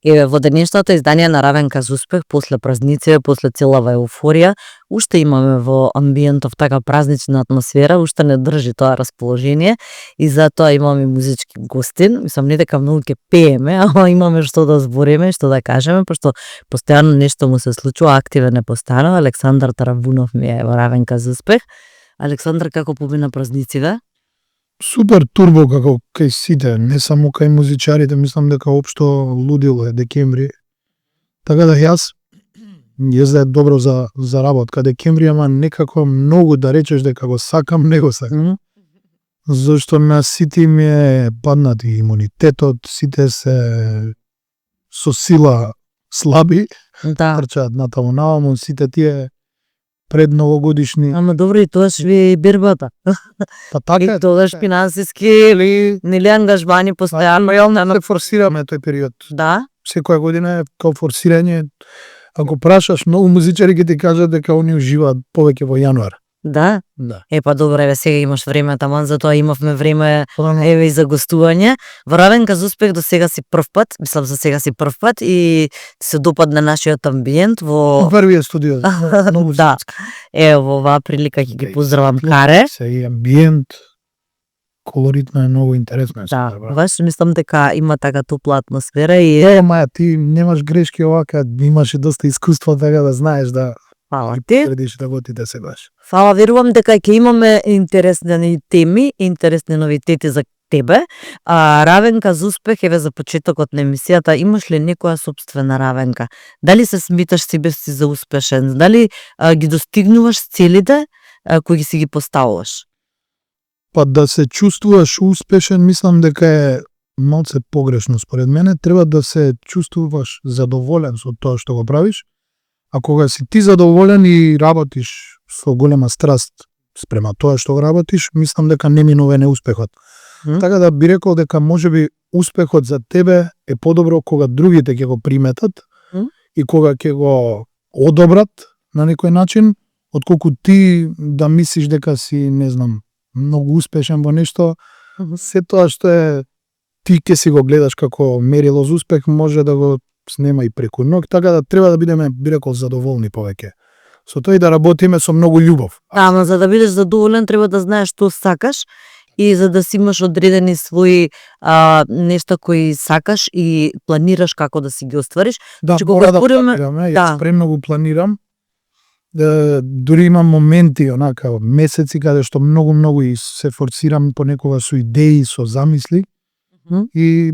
Во денешното издание на Равенка за успех, после празници, после целава еуфорија, уште имаме во амбиентов така празнична атмосфера, уште не држи тоа расположение и затоа имаме музички гостин. Мислам, не дека многу ќе пееме, ама имаме што да збориме, што да кажеме, пошто постојано нешто му се случува, активен е постанува. Александар Таравунов ми е во Равенка за успех. Александар, како помина празниците? Супер турбо како кај сите, не само кај музичарите, мислам дека општо лудило е декември. Така да јас е добро за работка декември, ама некако многу да речеш дека го сакам, не го сакам. Зашто на сите им е паднат и имунитетот, сите се со сила слаби, трчаат натаму наваму, сите тие пред новогодишни. Ама добро, и тоаш ви бирбата. Па така и тоаш финансиски или нели ангажмани постојано. Се форсираме тој период. Да. Секоја година е као форсирање. Ако прашаш многу музичари ќе ти кажат дека они уживаат повеќе во јануар. Да? Да. Па добре, еве сега имаш време, таман затоа имавме време еве и за гостување. Во Равенка за успех до сега си прв пат, мислам за сега си прв пат и се допадна нашиот амбиент во првиот студио. Да. Во оваа прилика ќе ги поздравам Каре. Се и амбиент, колоритно е, многу интересно е. Да, баш мислам дека има така топла атмосфера и Маја, ти немаш грешки овака, имаше доста искуство така да знаеш да Фала ти. Предиш работите сегаш. Фала, верувам дека ќе имаме интересни теми, интересни новитети за тебе. Равенка за успех, еве за почетокот на емисијата, имаш ли некоја собствена равенка? Дали се смиташ себе си за успешен? Дали ги достигнуваш целите кои си ги поставуваш? Па да се чувствуваш успешен, мислам дека е малце погрешно според мене. Треба да се чувствуваш задоволен со тоа што го правиш. А кога си ти задоволен и работиш со голема страст спрема тоа што го работиш, мислам дека неминовен е успехот. Така да би рекол дека можеби успехот за тебе е подобро кога другите ќе го приметат и кога ќе го одобрат на некој начин, отколку ти да мислиш дека си, не знам, многу успешен во нешто. Се тоа што е ти ќе си го гледаш како мерило за успех, може да го снема и преку ног, така да треба да бидеме, би рекол, задоволни повеќе. Со тоа и да работиме со многу љубов. Ама за да бидеш задоволен треба да знаеш што сакаш и за да си имаш одредени своји нешта кои сакаш и планираш како да си ги оствариш. Да, мора да планираме, јас премногу планирам. Дури имам моменти, онака, месеци каде што многу и се форсирам понекога со идеи, со замисли и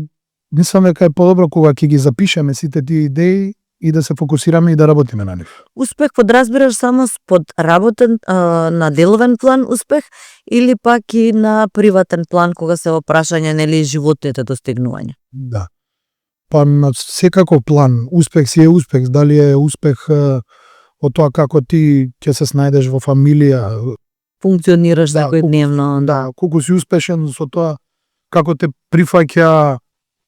мислам дека е подобро кога ќе ги запишеме сите тие идеи и да се фокусираме и да работиме на нив. Успех подразбираш само под работен, на деловен план успех или пак и на приватен план кога се во прашање нели животните достигнување? Да. Па на секако план успех си е успех, дали е успех од тоа како ти ќе се снајдеш во фамилија, функционираш секојдневно. Да, колку си успешен со тоа како те прифаќа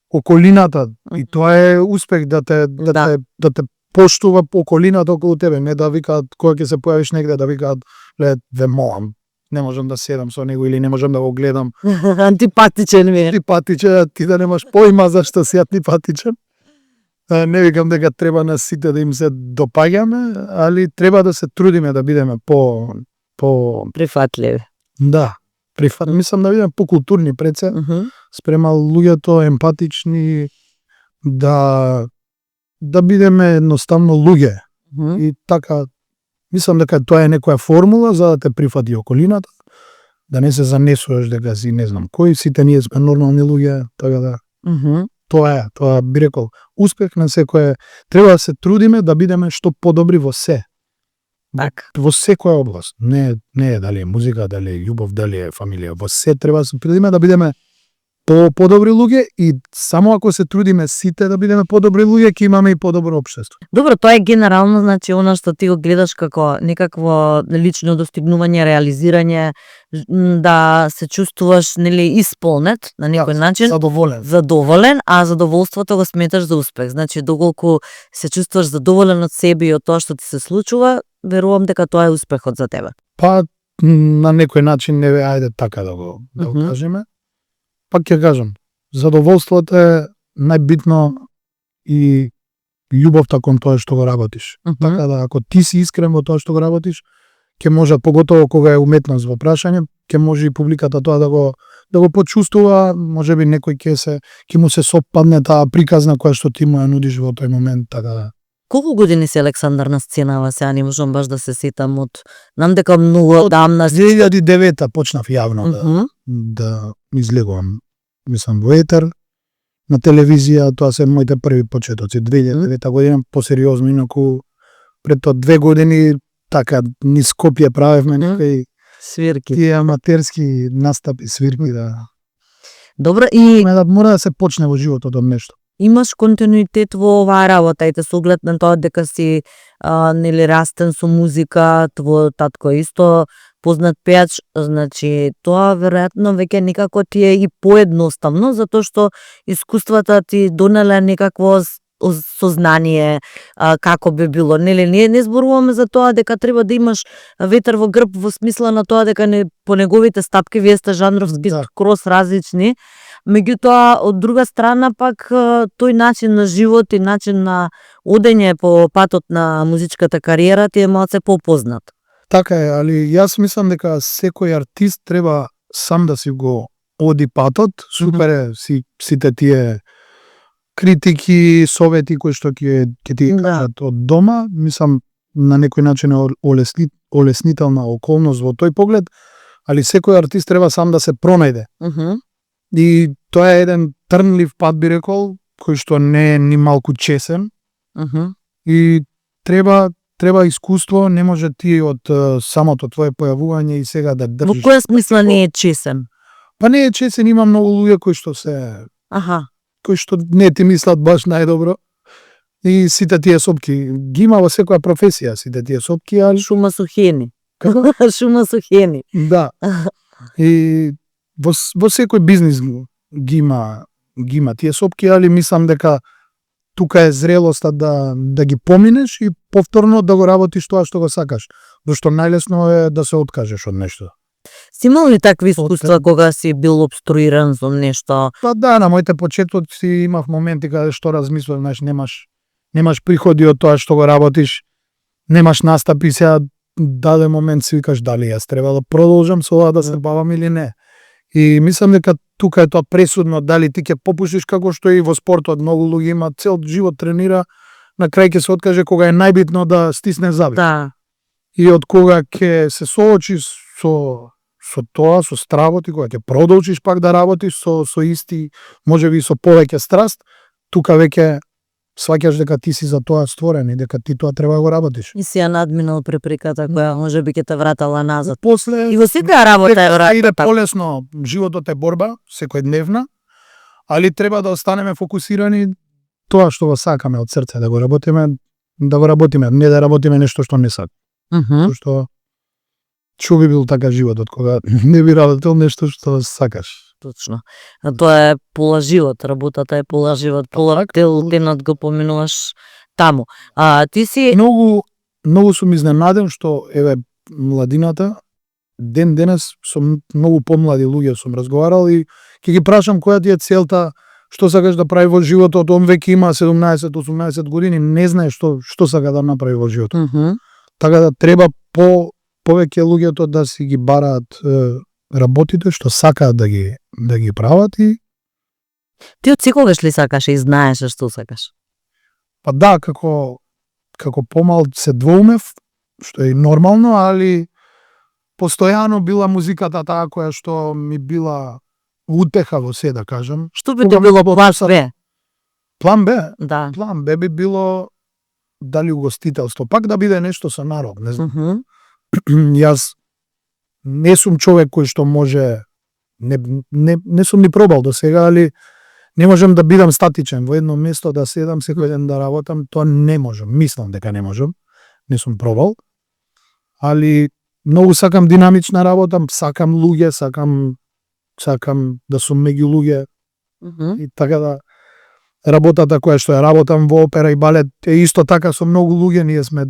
околината, и тоа е успех да те поштува околината околу тебе, не да викаат кога ќе се појавиш негде да викаат ве молам, не можам да седам со него или не можам да го гледам. Антипатичен ми е. Антипатичен, ти да немаш поима зашто си антипатичен. Не викам дека треба на сите да им се допаѓаме, али треба да се трудиме да бидеме по прифатливи. Да. Мислам да бидеме покултурни пред се, спрема луѓето, емпатични, да бидеме едноставно луѓе. И така, мислам дека тоа е некоја формула за да те прифати околината, да не се занесуваш дека си не знам кој, сите ние сме нормални луѓе, така да. Тоа би рекол, успех на секој, треба да се трудиме да бидеме што подобри во се. Во секоја област. Не е дали е музика, дали е љубов, дали е фамилија. Во се треба да се трудиме да бидеме подобри луѓе и само ако се трудиме сите да бидеме подобри луѓе, ќе имаме и подобро општество. Добро, тоа е генерално, значи она што ти го гледаш како некакво лично достигнување, реализирање, да се чувствуваш нели исполнет на некој начин, задоволен, а задоволството го сметаш за успех. Значи доколку се чувствуваш задоволен од себе и од тоа што ти се случува, верувам дека тоа е успехот за тебе. Па на некој начин не ајде така да го кажеме. Пак ќе кажам, задоволството е најбитно и љубовта кон тоа што го работиш. Мгм. Така да ако ти си искрен во тоа што го работиш, ќе може, поготово кога е уметност во прашање, ќе може и публиката тоа да го почувствува, можеби некој ќе му се сопадне таа приказна која што ти му ја нудиш во тој момент, така да. Колку години си Александар на сценава, сега не можам баш да се сетам знам дека многу дамна. 2009 почнав јавно Мгм. да излегувам, мислам, во етер, на телевизија, тоа се моите први почетоци, 2009 година, посериозно, инаку пред тоа 2 години, така, низ Скопје правевме некои Свирки. тие аматерски настапи, свирки, да. Добро, и Мора да се почне во животот од нешто. имаш континуитет во оваа работа, ете со оглед на тоа дека си нели растен со музика, твој татко е исто познат пејач, значи тоа веројатно веќе некако ти е и поедноставно, затоа што искуствата ти донеле некакво сознание како би било. Нели не зборуваме за тоа дека треба да имаш ветер во грб во смисла на тоа дека по неговите стапки вие сте жанровски Да. скроз различни. Меѓутоа, од друга страна пак тој начин на живот и начин на одење по патот на музичката кариера ти е малце попознат. Така е, али јас мислам дека секој артист треба сам да си го оди патот. Супер е сите тие критики, совети кои што ќе ти Да. кажат од дома, мислам на некој начин е олеснителна околност во тој поглед, али секој артист треба сам да се пронајде. И тоа е еден трнлив пат, би рекол, кој што не е ни малку чесен и треба искуство, не може ти од самото твое појавување и сега да Во држиш. која смисла не е чесен? Па не е чесен, има многу луѓе кои што не ти мислат баш најдобро. И сите тие сопки ги има во секоја професија, сите тие сопки, али Шума со хени. Како? Шума со хени. да. И во секој бизнис ги има тие сопки, али мислам дека тука е зрелоста да ги поминеш и повторно да го работиш тоа што го сакаш. Зашто најлесно е да се откажеш од нешто. Си имал ли такви искуства кога си бил обструиран за нешто? Па да, на моите почетоци имав моменти каде што размислувам, знаеш, немаш приходи од тоа што го работиш, немаш настапи, сега даден момент си викаш дали јас треба да продолжам со ова да се бавам или не. И мислам дека тука е тоа пресудно, дали ти ќе попушиш како што и во спортот многу луѓе има цел живот тренира, на крај ќе се откаже кога е најбитно да стисне заби. Да. И од кога ќе се соочиш со тоа, со стравот и кога ќе продолжиш пак да работиш со исти, можеби со повеќе страст, тука веќе сваќаш дека ти си за тоа створен и дека ти тоа треба да го работиш. И си ја надминал препреката која можеби ќе те вратала назад. После И во секоја работа е дека иде вратата. полесно, животот е борба, секојдневна, али треба да останеме фокусирани тоа што го сакаме од срце, да го работиме, не да работиме нешто што не сакаме. Зашто што би бил така животот кога не би работел нешто што сакаш. Точно. А тоа е пола живот, работата е пола живот, пола денот го поминуваш таму. Ти си Многу сум изненаден што еве младината ден денес со многу помлади луѓе сум разговарал и ќе ги прашам која ти е целта, што сакаш да прави во животот, он веќе има 17-18 години, не знае што сака да направи во животот. Така да треба повеќе луѓето да си ги бараат работите што сакаат да ги прават и Ти од секогаш ли сакаш и знаеш што сакаш? па да, како помал се двоумев, што е нормално, али постојано била музиката таа која што ми била утеха во се, да кажам. Што би те било план Б? План Б? Да. План Б би било дали угостителство, пак да биде нешто со народ, не знам. Јас не сум човек кој што може не сум ни пробал до сега, али не можам да бидам статичен во едно место, да седам секој ден да работам, тоа не можам. Мислам дека не можам. Не сум пробал. Али многу сакам динамична работа, сакам луѓе, сакам да сум меѓу луѓе. И така да работата која што ја работам во опера и балет е исто така со многу луѓе, ние сме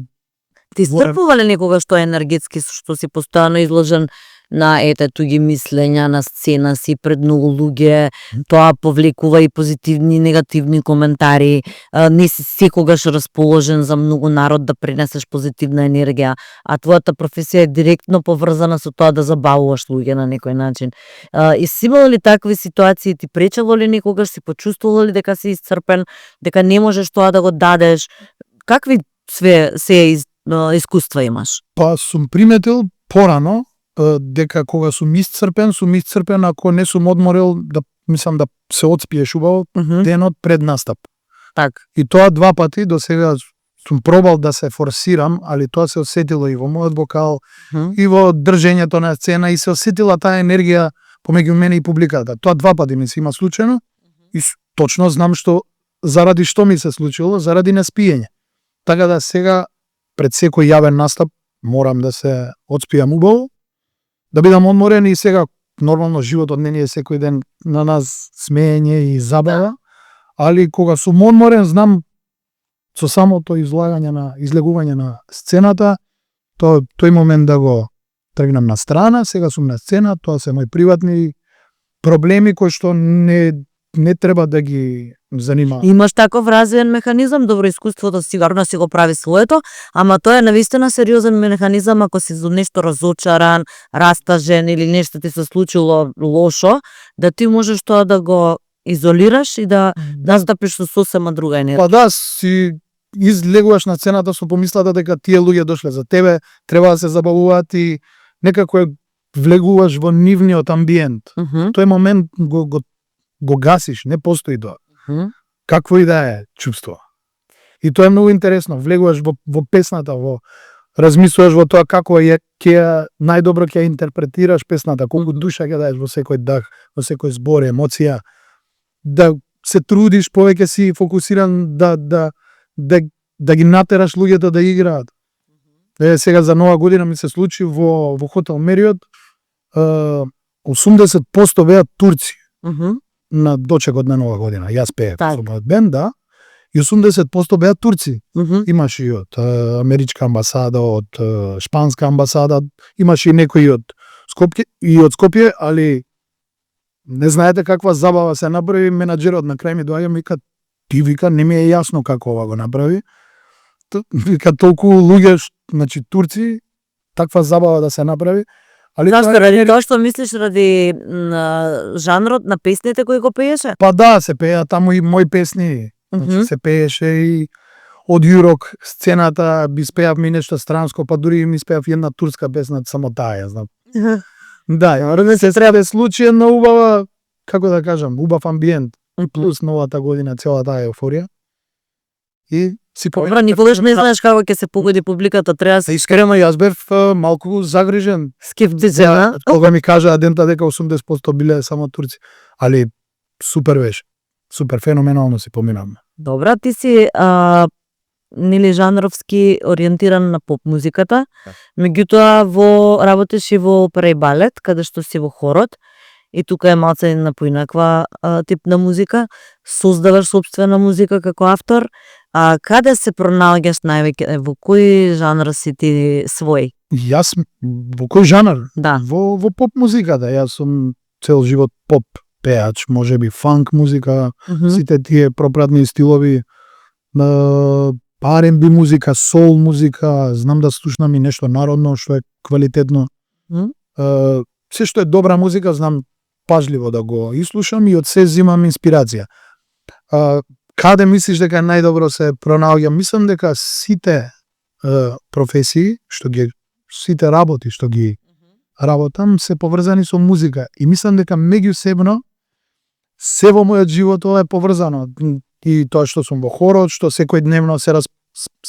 Ти стрпува ли некогаш тоа енергетски што си постојано изложен на туги мислења на сцена си пред многу луѓе, тоа повлекува и позитивни и негативни коментари, не си секогаш расположен за многу народ да пренесеш позитивна енергија, а твојата професија е директно поврзана со тоа да забавуваш луѓе на некој начин. И си имало ли такви ситуации, ти пречело ли некогаш, си почувствувало ли дека си исцрпен, дека не можеш тоа да го дадеш? Какви се искуства имаш? Па сум приметил порано дека кога сум исцрпен ако не сум одморил, да мислам да се одспиеш убаво денот пред настап. Так. И тоа 2 пати до сега сум пробал да се форсирам, али тоа се осетило и во мојот вокал, и во држењето на сцена, и се осетила таа енергија помеѓу мене и публиката. Тоа 2 пати ми се има случајно и точно знам заради што ми се случило, заради неспиење. Така да сега пред секој јавен настап морам да се одспијам убаво, да бидам одморен, и сега нормално животот не е секој ден на нас смеење и забава, али кога сум одморен знам со самото излегување на сцената, тој момент да го тргнам на страна, сега сум на сцена, тоа се мои приватни проблеми кои што не треба да ги занимавам. Имаш таков развиен механизам, добро, искуството сигурно си го прави своето, ама тоа е навистина сериозен механизам ако си за нешто разочаран, растажен или нешто ти се случило лошо, да ти можеш тоа да го изолираш и да настапиш со сосема друга енергија. Па да, си излегуваш на сцената со помислата дека тие луѓе дошле за тебе, треба да се забавуваат и некако влегуваш во нивниот амбиент. Тој момент го гасиш, не постои тоа. Какво и да е чувство. И тоа е многу интересно, влегуваш во песната, размислуваш во тоа како најдобро ќе интерпретираш песната, колку душа ќе даеш во секој дах, во секој збор, емоција, да се трудиш, повеќе си фокусиран да ги натераш луѓето да играат. Сега за Нова година ми се случи во хотел Мериот, 80% беа турци на дочекот на Нова година. Јас пеев со мојот бенд, да, и 80% беа турци. Имаше и од америчка амбасада, од шпанска амбасада, имаше и некои од Скопје, али не знаете каква забава се направи. Менаџерот на крај ми доаѓа, вика, ти, вика, не ми е јасно како ова го направи. Вика, толку луѓе, значи турци, таква забава да се направи. Али зашто, ради тоа што мислиш, ради жанрот на песните кои го пееше? Па да, се пеја таму и мои песни. Значи, се пееше и од Јурок сцената, би спеавме и нешто странско, па дури ми спеав една турска песна, само таа ја знам. Да, се случи на убава, како да кажам, убав амбиент, плюс новата година, целата таа еуфорија. И си Добра, никогаш не знаеш како ќе се погоди публиката, треба да се искрено, јас бев малку загрижен. скептичен. Кога ми кажа дента дека 80% биле само турци, али супер беше. Супер, феноменално си поминавме. Добра, ти си нели жанровски ориентиран на поп музиката, меѓутоа работиш и во опера и балет, каде што си во хорот, и тука е малце на поинаква тип на музика, создаваш собствена музика како автор. Каде се пронаоѓаш највеќе, во кој жанр си ти свој? Јас во кој жанр? Да. Во поп музиката. Јас сум цел живот поп пеач, можеби фанк музика, сите тие пропратни стилови, R&B музика, сол музика, знам да слушнам и нешто народно што е квалитетно. Се што е добра музика знам пажливо да го ислушам и од се земам инспирација. Каде мислиш дека најдобро се пронаоѓа? Мислам дека сите професии, сите работи што ги работам се поврзани со музика и мислам дека меѓусебно се во мојот живот ова е поврзано. И тоа што сум во хорот, што секој дневно се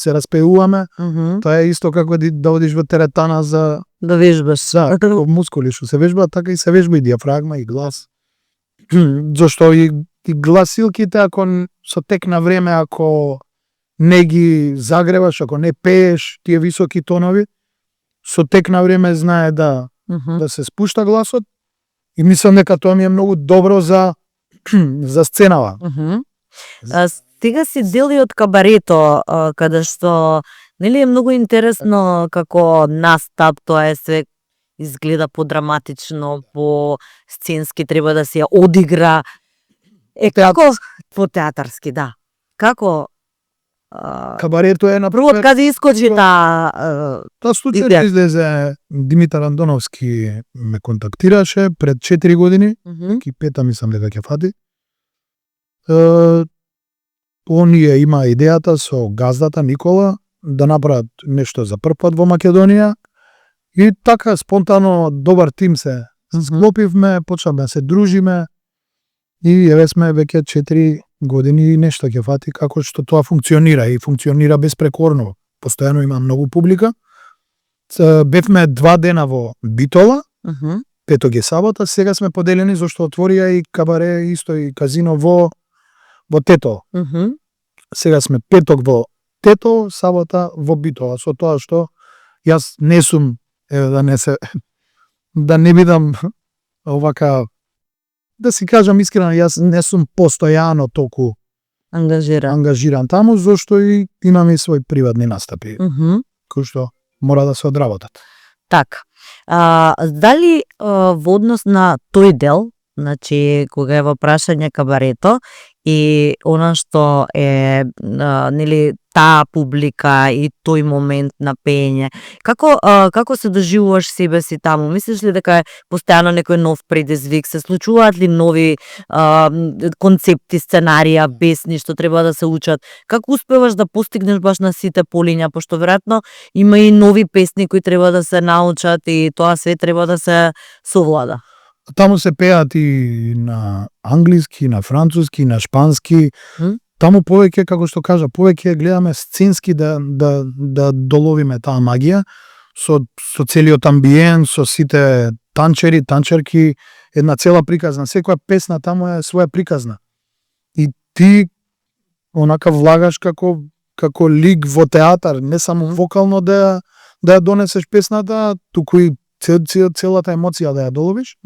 распеуваме, тоа е исто како да одиш во теретана за да вежбаш. Да, како мускули што се вежбаат, така и се вежба и диафрагма и глас. Зашто и гласилките, ако со тек на време, ако не ги загреваш, ако не пееш тие високи тонови, со тек на време знае да се спушта гласот и мислам дека тоа ми е многу добро за сценава. Стига си дел и од кабарето, каде што нели е многу интересно како настап, тоа е све изгледа подраматично, по сценски треба да се ја одигра. Како по театарски, да. Како Кабарето е на прво каде искочи таа Та случај излезе Димитар Андоновски ме контактираше пред 4 години, ки пета мислам дека ќе фати. Оние има идејата со газдата Никола да направат нешто за прв пат во Македонија и така спонтано добар тим се склопивме, почнавме се дружиме и еве сме веќе 4 години и нешто ќе фати како што тоа функционира и функционира безпрекорно. Постојано има многу публика. Бевме 2 дена во Битола, петок и сабота, сега сме поделени зашто отворија и кабаре исто и казино во Тето. Сега сме петок во Тето, сабота во Битола, со тоа што јас не сум, да не бидам овака, да си кажам искрено, јас не сум постојано толку ангажиран таму, зашто и имам и своји приватни настапи, кои што мора да се одработат. Така. Дали во однос на тој дел, значи кога е во прашање кабарето и она што е нели таа публика и тој момент на пеење, како се доживуваш себе си таму? Мислиш ли дека е постојано некој нов предизвик? Се случуваат ли нови концепти, сценарија, песни што треба да се учат? Како успеваш да постигнеш баш на сите полиња, пошто веројатно има и нови песни кои треба да се научат и тоа све треба да се совлада? Таму се пеат и на англиски, на француски, на шпански. Таму повеќе, како што кажа, повеќе гледаме сценски да доловиме таа магија со целиот амбиент, со сите танчери, танчерки, една цела приказна. Секоја песна таму е своја приказна. И ти онака влагаш како лик во театар, не само вокално да ја донесеш песната, туку и целата емоција да ја доловиш.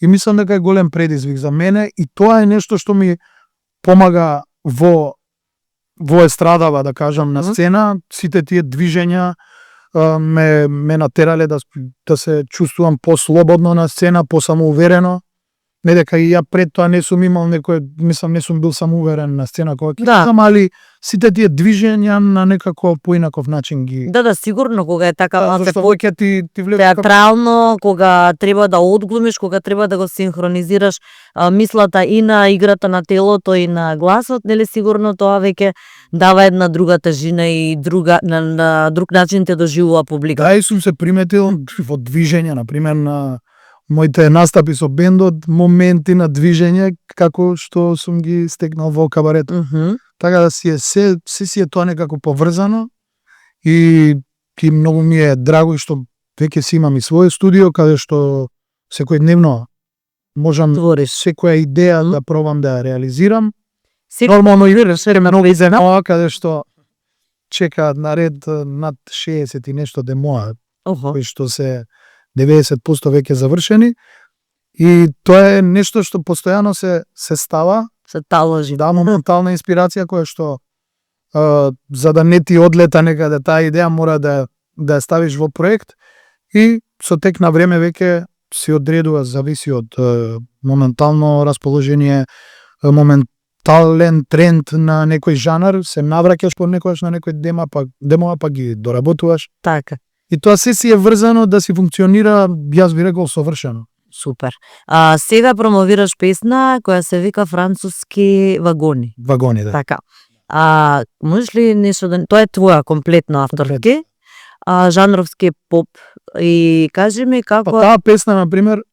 И мислам дека е голем предизвик за мене и тоа е нешто што ми помага во естрадава, да кажам, на сцена. Сите тие движења ме натерале да се чувствувам послободно на сцена, посамоуверено. Не дека и ја пред тоа не сум имал мислам не сум бил самоуверен на сцена кога ќе али сите тие движења на некако поинаков начин ги. Да, сигурно кога е така малку повеќе ти влезе театрално, кога треба да одглумиш, кога треба да го синхронизираш мислата и на играта на телото и на гласот, нели сигурно тоа веќе дава една друга тежина и на друг начин те доживува публика. Да, и сум се приметил во движење, например на моите настапи со бендот, моменти на движење како што сум ги стекнал во кабарето. Така да си е тоа некако поврзано и многу ми е драго што веќе си имам и своје студио каде што секојдневно можам секоја идеја да пробам да ја реализирам. Нормално и многу земја каде што чекаат наред над 60 и нешто демоа, кои што се 90% веќе завршени и тоа е нешто што постојано се става, се таложи. Да, моментална инспирација која што за да не ти одлета некаде таа идеја мора да ја ставиш во проект и со тек на време веќе се одредува, зависи од моментално расположение, моментален тренд на некој жанр, се навраќаш понекогаш на некој демоа па ги доработуваш. Така. И тоа се си е врзано да си функционира, јас би рекол, совршено. Супер. Сега промовираш песна која се вика француски вагони. Вагони, да. Така. Можеш ли нешто да... Тоа е твоја комплетно авторски, жанровски поп. И кажи ми како... Таа песна, например,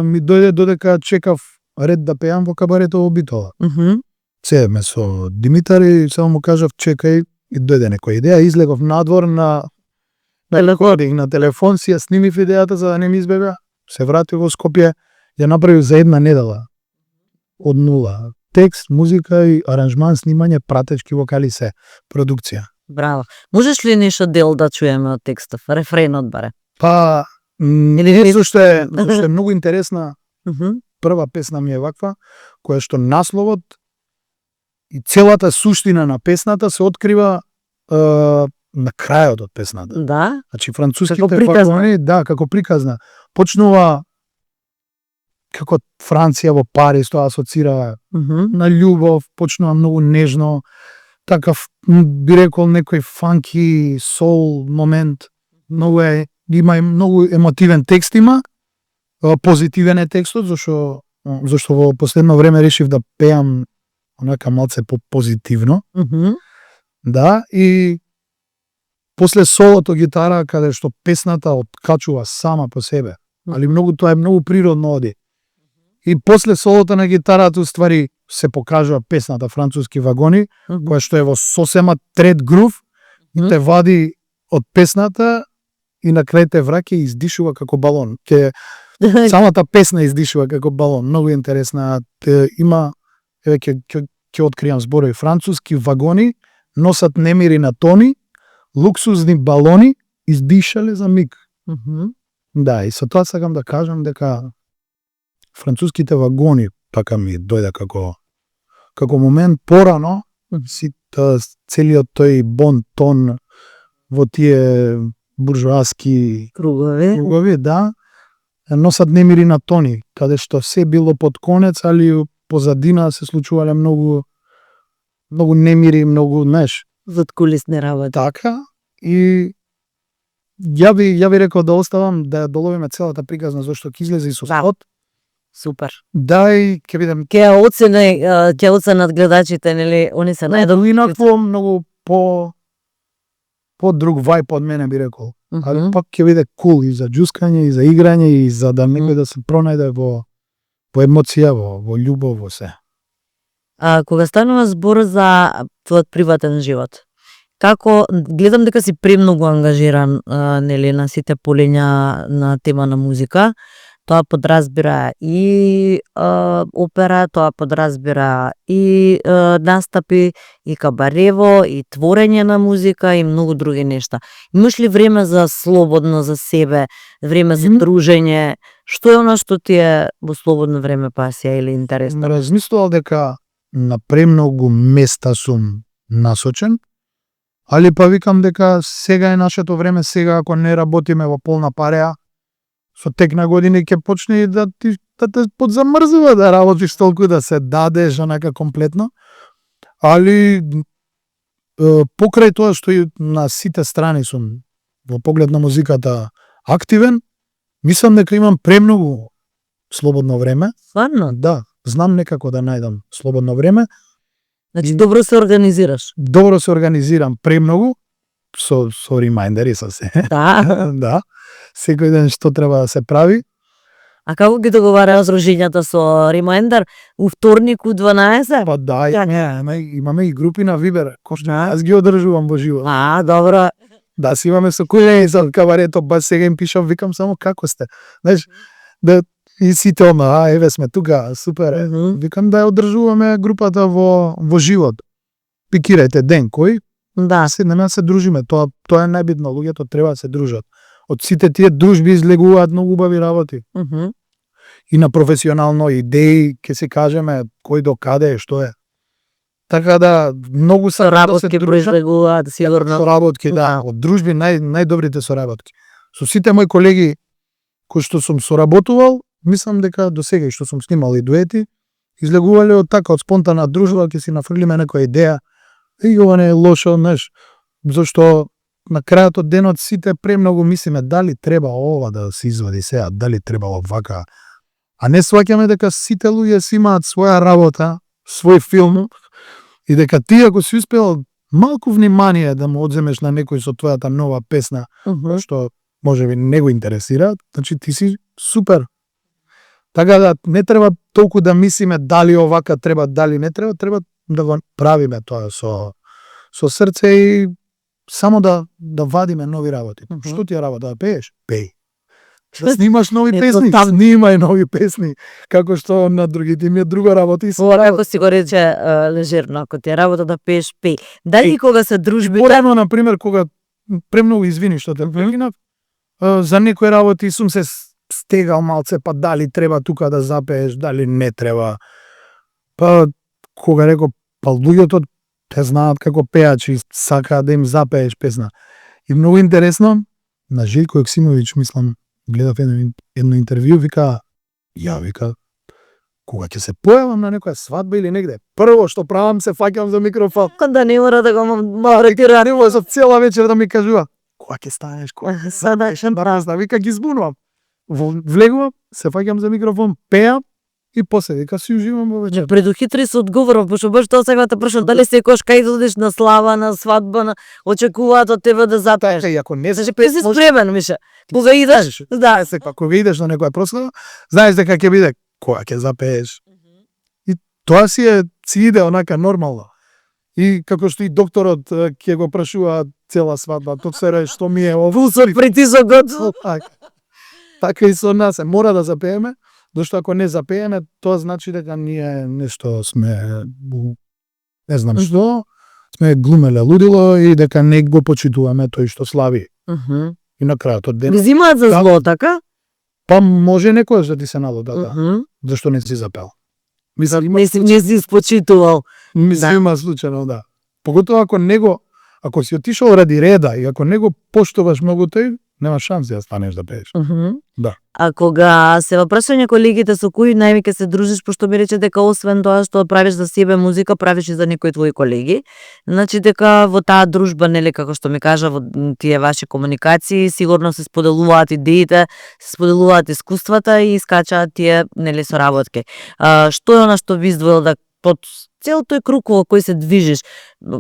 ми дојде додека чекав ред да пеам во кабарето во Битола. Седеме со Димитар и само му кажав чекај и дојде некоја идеја, излегов надвор на телефон си ја снимив идејата за да не ми избега. Се вратив во Скопје, ја направив за една недела. Од нула. Текст, музика и аранжман, снимање, пратечки вокали се. Продукција. Браво. Можеш ли нешто дел да чуеме од текстов? Рефренот баре. Па, нешто што е многу интересна. Прва песна ми е ваква, која што насловот и целата суштина на песната се открива на крајот од песната. Да? Значи француските вагони, да, како приказна. почнува како Франција во Париз, тоа асоцира на љубов, почнува многу нежно, такав би рекол некој фанки соул момент, има и многу емотивен текст има, позитивен е текстот, зашто во последно време решив да пеам онака малце позитивно. Да, и после солото гитара, каде што песната откачува сама по себе, али тоа е многу природно оди. И после солото на гитарата, уствари, се покажува песната Француски вагони, која што е во сосема трет грув, и те вади од песната и на крај те враќа и издишува како балон. Самата песна издишува како балон, многу интересна. Има, еве ќе откријам зборови, Француски вагони носат немири на тони, луксузни балони издишале за миг. Да, и со тоа сакам да кажам дека француските вагони така ми дојде како момент порано, целиот тој бон тон во тие буржоаски кругови, да, носат немири на тони, каде што се било под конец, али позадина се случувале многу немири, многу, знаеш, заткулисни работи. Така, и ја би рекол да оставам да доловиме целата приказна, зашто ќе излезе и со спот. Супер. Да, и ќе видам. Ќе оценат гледачите, нели, они се најдобри. Инакво многу по друг вајб од мене би рекол. Али пак ќе биде кул и за џускање, и за играње, и за да некој да се пронајде во емоција, во љубов, во се. Кога станува збор за твојот приватен живот, како гледам дека си премногу ангажиран, нели, на сите полиња на тема на музика. Тоа подразбира и опера, тоа подразбира и настапи, и кабарево, и творење на музика, и многу други нешта. Имаш ли време за слободно за себе, време за дружење? Што е она што ти е во слободно време пасија или интересно? Размислувал дека на премногу места сум насочен, али па викам дека сега е нашето време, сега ако не работиме во полна пареа, со тек на години ќе почне и да те подзамрзува да работиш толку, да се дадеш онака комплетно. Али покрај тоа што и на сите страни сум во поглед на музиката активен, мислам дека имам премногу слободно време. Стварно? Да, знам некако да најдам слободно време. Значи добро се организираш. Добро се организирам премногу, со ремајндери, со се. Да. Да. Секој ден што треба да се прави. А како ги договараш дружињата со ремајндер? У вторник у 12? Па да, имаме и групи на Вибер, кој што јас ги одржувам во живот. Добро. Да, си имаме со кој за кабарето, ба сега им пишам, викам само како сте. Знаеш, да и сите еве сме тука, супер. Викам да ја одржуваме групата во живот. Пикирајте ден кој, да, седнеме да се дружиме. Тоа е најбитно, луѓето треба да се дружат. Од сите тие дружби излегуваат многу убави работи. И на професионално идеи, ќе се кажеме кој до каде е, што е. Така да многу соработки произлегуваат сигурно. Соработки, да, од дружби најдобрите соработки. Со сите мои колеги кои што сум соработувал, мислам дека до сега и што сум снимал и дуети, излегувале од така од спонтана дружба, ќе си нафрлиме некоја идеја. И ова не е лошо, знаеш, зашто на крајот од денот сите премногу мислиме дали треба ова да се извади сега, дали треба овака. А не сваќаме дека сите луѓе си имаат своја работа, свој филм, и дека ти ако си успел малку внимание да му одземеш на некој со твојата нова песна, што можеби не го интересира, значи ти си супер. Така да не треба толку да мислиме дали овака треба, дали не треба, треба да го правиме тоа со срце и само да вадиме нови работи. Што ти е работа, да пееш? Пеј. Да снимаш нови песни? Снимај нови песни. Како што на другите ми е друга работа и како си го рече лежерно, ако ти е работа да пееш, пеј. Дали кога се дружбите? Порано, например, кога премногу извини што те прекинав, за некои работи сум се стегал малце, па дали треба тука да запееш, дали не треба. Па кога рекол, па луѓето те знаат како пеачи, сака да им запееш песна. И многу интересно, на Желко Јоксимовиќ, мислам, гледав едно интервју, вика, вика, кога ќе се појавам на некоја свадба или негде, прво што правам се фаќам за микрофон. Да не мора да го маретира. Не може цела вечер да ми кажува, кога ќе станеш, кога ќе станеш, разна, вика ги збунувам. Влегувам, се фаќам за микрофон, пеам и после вика си уживам во вечер. Предухитри се одговоров, пошто баш тоа сега те прашам, дали секогаш кај одиш на слава, на свадба, очекуваат од тебе да запееш. И ако не Значи, си спремен, Миша. Кога идеш, да, кога идеш на некоја прослава, знаеш дека ќе биде кога ќе запееш. И тоа си иде онака нормално. И како што и докторот ќе го прашува цела свадба, доцере што ми е ово со притисокот. Така и со нас, мора да запееме, зашто ако не запееме, тоа значи дека ние нешто сме, не знам што, сме глумеле лудило и дека не го почитуваме тој што слави. И на крајот од денот. Ви зимаат за зло, така? Па може некојаш да ти се налуда, зашто не си запел. Мислам, не си спочитувал. Мислам, има случајно, да. Поготоа ако си отишол ради реда и ако не го поштуваш многу тој, нема шанс да станеш да пееш. Да. А кога се во прашање колегите со кои највеќе се дружиш, пошто ми рече дека освен тоа што правиш за себе музика, правиш и за некои твои колеги, значи дека во таа дружба, нели, како што ми кажа, во тие ваши комуникации, сигурно се споделуваат идеите, се споделуваат искуствата и искачаат тие, нели, соработки. Што е она што ви издвоил да под цел тој круг во кој се движиш,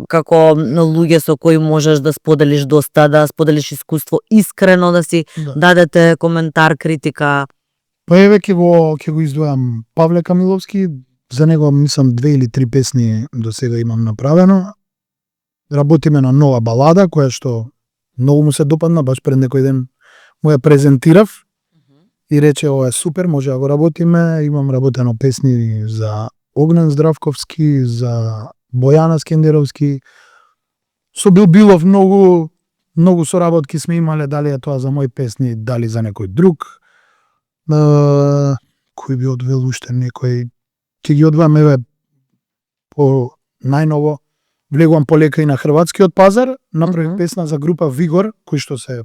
како луѓе со кои можеш да споделиш доста, да споделиш искуство, искрено да си дадете коментар, критика? Па еве ќе го издвојам Павле Камиловски, за него мислам 2 или 3 песни до сега имам направено. Работиме на нова балада, која што многу му се допадна, баш пред некој ден му ја презентирав и рече ова е супер, може да го работиме, имам работено песни за Огнен Здравковски, за Бојана Скендеровски. Со Билов многу соработки сме имале, дали е тоа за мои песни, дали за некој друг. Кој би одвел уште некој? Ќе ги одвам еве по најново. Влегувам полека и на хрватскиот пазар, направив песна за група Вигор, кои што се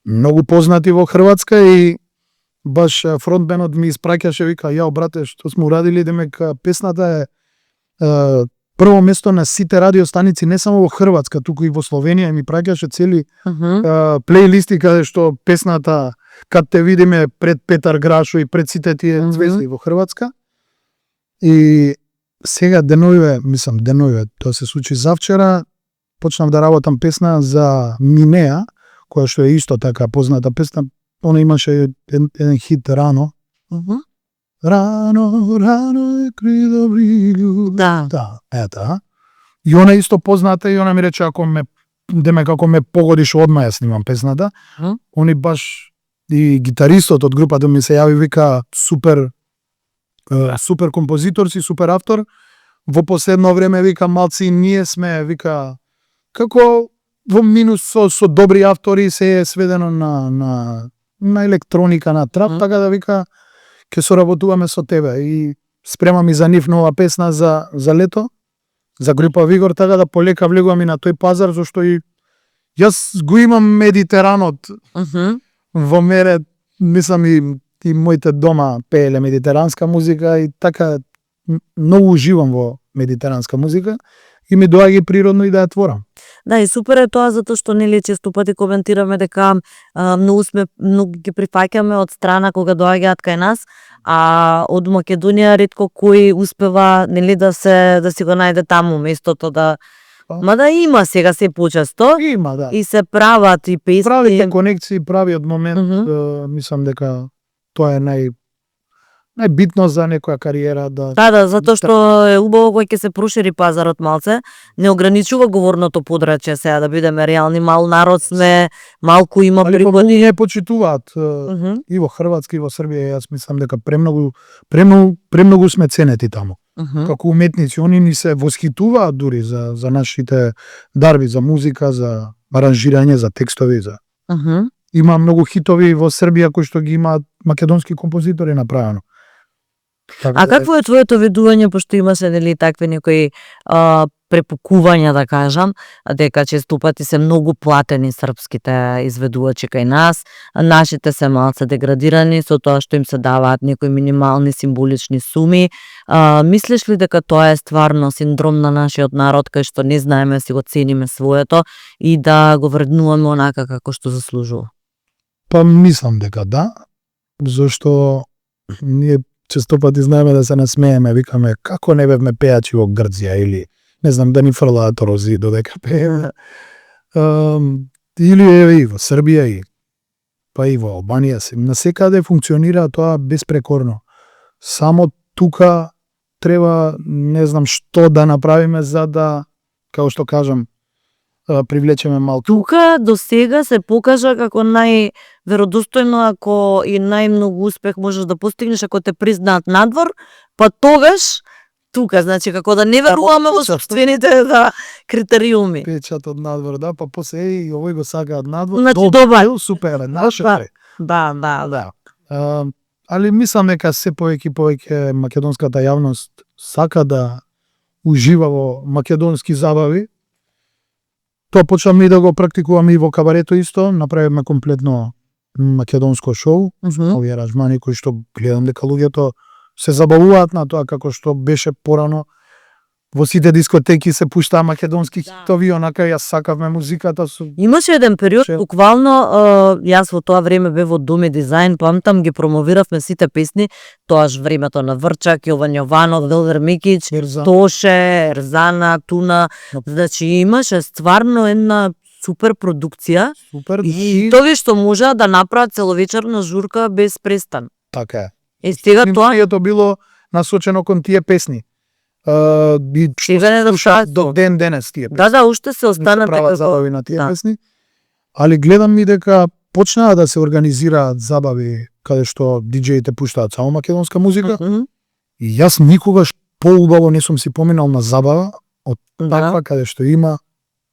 многу познати во Хрватска и баш фронтбенот ми испраќаше, вика, јао брате, што сме урадили, демека песната е прво место на сите радиостаници, не само во Хрватска, туку и во Словенија, ми праќаше цели плейлисти каде што песната "Кад те видиме" пред Петар Грашо и пред сите тие звезди во Хрватска. И сега деновиве, тоа се случи завчера, почнав да работам песна за Минеа, која што е исто така позната песна. Она имаше еден хит Рано. Рано е кри добри љуби. Да. Ета. И она исто позната и она ми рече ако ме погодиш одма ја снимам песната. Они баш и гитаристот од групата ми се јави, вика супер композитор си, супер автор. Во последно време, вика, малци ние сме, вика, како во минус со добри автори се е сведено на електроника, на трап, така да, вика, ќе соработуваме со тебе и спремам и за нив нова песна за лето, за група Вигор, така да полека влегувам и на тој пазар, зашто и јас го имам медитеранот во мене, мислам и моите дома пееле медитеранска музика и така многу уживам во медитеранска музика и ми доаѓа природно и да ја творам. Да, и супер е тоа затоа што нели често пати коментираме дека многу ги прифаќаме од страна кога доаѓаат кај нас, а од Македонија ретко кој успева нели да си го најде таму местото да мада има сега се почесто. Има, да. И се прават и песни. Правите конекции, правиот момент, мислам дека тоа е најбитно за некоја кариера да. Да, затоа што е убаво кога ќе се прошири пазарот малце, не ограничува говорното подрачје сега да бидеме реални, мал народ сме, малку има пригоди. Не почитуваат и во Хрватска и во Србија, јас мислам дека премногу сме ценети таму. Како уметници, они ни се восхитуваат дури за нашите дарби, за музика, за аранжирање, за текстови, Има многу хитови во Србија кои што ги имаат македонски композитори направено. А какво е твоето видување, пошто имаше нели такви некои препукување, да кажам, дека често пати се многу платени српските изведувачи кај нас, а нашите се малце деградирани со тоа што им се даваат некои минимални символични суми. Мислиш ли дека тоа е стварно синдром на нашиот народ, кај што не знаеме си го цениме своето и да го вреднуваме онака како што заслужува? Па мислам дека да, зашто ние често пати знаеме да се насмееме, викаме како не бевме пејачи во Грција или не знам да ни фрлаат рози додека пееме. Или и во Србија и па и во Албанија се насекаде функционира тоа безпрекорно. Само тука треба не знам што да направиме за да, како што кажам, привлечеме малку. Тука до сега се покажа како најверодостојно ако и најмногу успех можеш да постигнеш ако те признаат надвор, па тогаш тука, значи како да не веруваме во собствените критериуми. Печат од надвор, да, па после и овој го сакаат надвор. Значи добар. Супер, наше. Да. Али мислам дека се повеќе македонската јавност сака да ужива во македонски забави. Тоа почнавме и да го практикуваме и во кабарето исто, направивме комплетно македонско шоу, овие аранжмани кои што гледам дека луѓето се забавуваат на тоа како што беше порано. Во сите дискотеки се пуштаа македонски хитови, онака јас сакавме музиката со... Имаше еден период, буквално, јас во тоа време бев во Думи дизајн, памтам ги промовиравме сите песни, тоаш времето на Врчак, Јован Јованов, Велдер Микич, Тоше, Ерзана, Туна, значи имаше стварно една супер продукција и тови што можеа да направат целовечерна журка без престан. Така е. И сега тоа е било насочено кон тие песни. До ден денес тие песни. Да, уште се останат така забави на тие песни. Али гледам и дека почнаа да се организираат забави каде што диџеите пуштаат само македонска музика. И јас никогаш поубаво не сум си поминал на забава од таква каде што има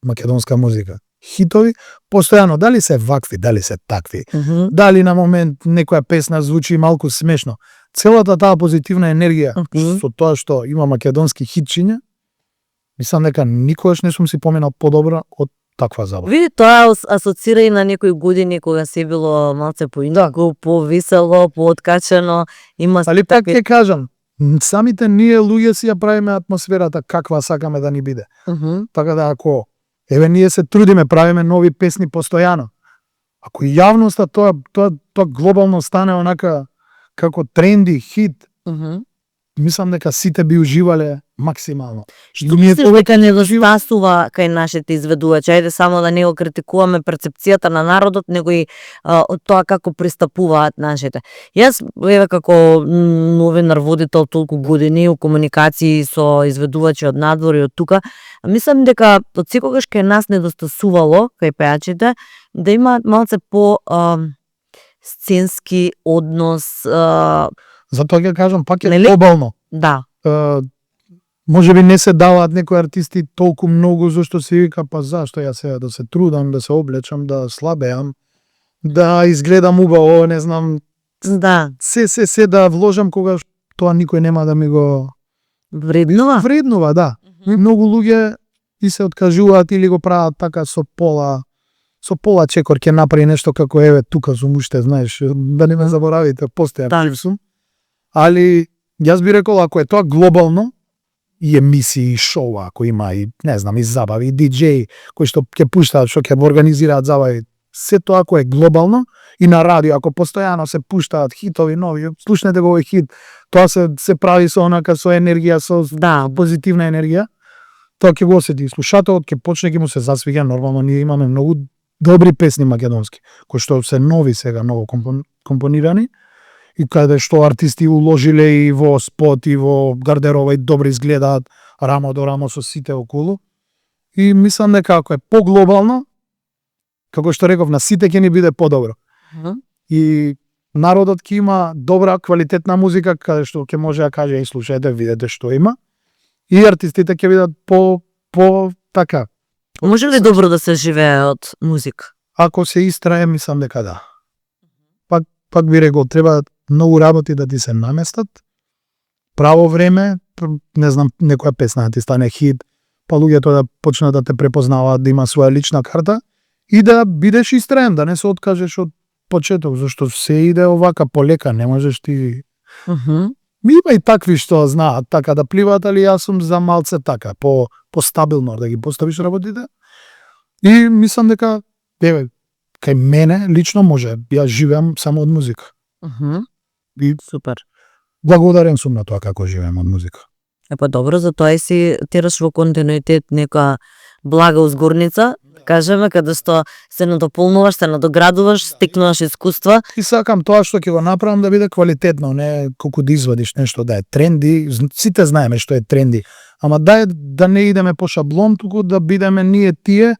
македонска музика. Хитови, постојано, дали се вакви, дали се такви, дали на момент некоја песна звучи малку смешно. Целата таа позитивна енергија со тоа што има македонски хитчиња, мислам дека никогаш не сум си поминал подобро од таква забава. Види, тоа асоцира и на некои години кога се било малце поинаку, повесело, пооткачено, има... Али пак ќе кажам, самите ние луѓе си ја правиме атмосферата каква сакаме да ни биде. Така да ако еве ние се трудиме, правиме нови песни постојано. Ако јавноста тоа глобално стане онака како тренди, хит, мислам дека сите би уживале максимално. Што мислиш дека недостасува кај нашите изведувачи? Ајде само да не го критикуваме перцепцијата на народот, него и од тоа како пристапуваат нашите. Јас, еве како новинар водител толку години у комуникации со изведувачи од надвор и од тука, мислам дека од секогаш кај нас недостасувало, кај пејачите, да имаат малце по сценски однос. Затоа ќе кажам, пак е глобално. Да. Може би не се даваат некои артисти толку многу, зашто се вика, па зашто ја сега да се трудам, да се облечам, да слабеам, да изгледам убаво, не знам. Да. Се да вложам кога тоа никој нема да ми го вреднува. Вреднува, да. Многу луѓе и се откажуваат или го прават така со пола чекор ќе направи нешто како еве тука сум уште, знаеш, да не ме заборавите, постојам жив сум. Али јас би рекол ако е тоа глобално и емисии и шоу, ако има и не знам и забави, и диџеи кои што ќе пуштаат, што ќе организираат забави, се тоа ако е глобално и на радио ако постојано се пуштаат хитови нови, слушнете го овој хит, тоа се прави со онака со енергија, со позитивна енергија, тоа ќе го осети слушателот, ќе почне ќе му се засвиѓа. Нормално ние имаме многу добри песни македонски, кои што се нови сега, ново компонирани, и каде што артисти уложиле и во спот, и во гардерова, и добро изгледаат рамо до рамо со сите околу. И мислам дека ако е поглобално, како што реков, на сите ќе ни биде подобро. И народот ќе има добра, квалитетна музика, каде што ќе може да каже, и слушајте, видете што има. И артистите ќе бидат по така. Може ли добро да се живее од музика? Ако се истрае, мислам дека да. Пак би рекол, треба многу работи да ти се наместат, право време, не знам, некоја песна да ти стане хит, па луѓето да почнат да те препознаваат, да има своја лична карта и да бидеш истраен, да не се откажеш од почеток, зашто се иде овака полека, не можеш ти. Има и такви што знаат така да пливаат, али јас сум за малце така, по стабилно да ги поставиш работите. И мислам дека кај мене лично може, јас живеам само од музика. И Супер. благодарен сум на тоа како живеам од музика. Па добро, затоа и си тераш во континуитет нека блага узгорница, кажеме, каде што се надополнуваш, се надоградуваш, стекнуваш искуства. И сакам тоа што ќе го направам да биде квалитетно, не колку да извадиш нешто да е тренди, сите знаеме што е тренди, ама да не идеме по шаблон, туку да бидеме ние тие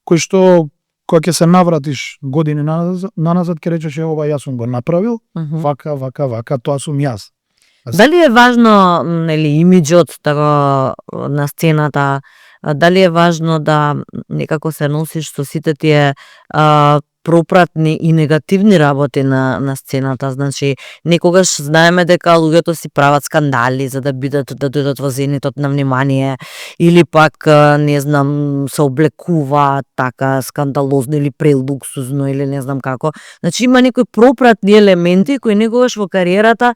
кои што кога ќе се навратиш години наназад ќе речеш ова јас сум го направил, вака, тоа сум јас. Дали е важно, нели, имиџот така на сцената, дали е важно да некако се носиш со сите тие пропратни и негативни работи на сцената, значи некогаш знаеме дека луѓето си прават скандали за да дојдат во зенитот на внимание или пак не знам се облекуваат така скандалозно или прелуксузно или не знам како. Значи има некои пропратни елементи кои некогаш во кариерата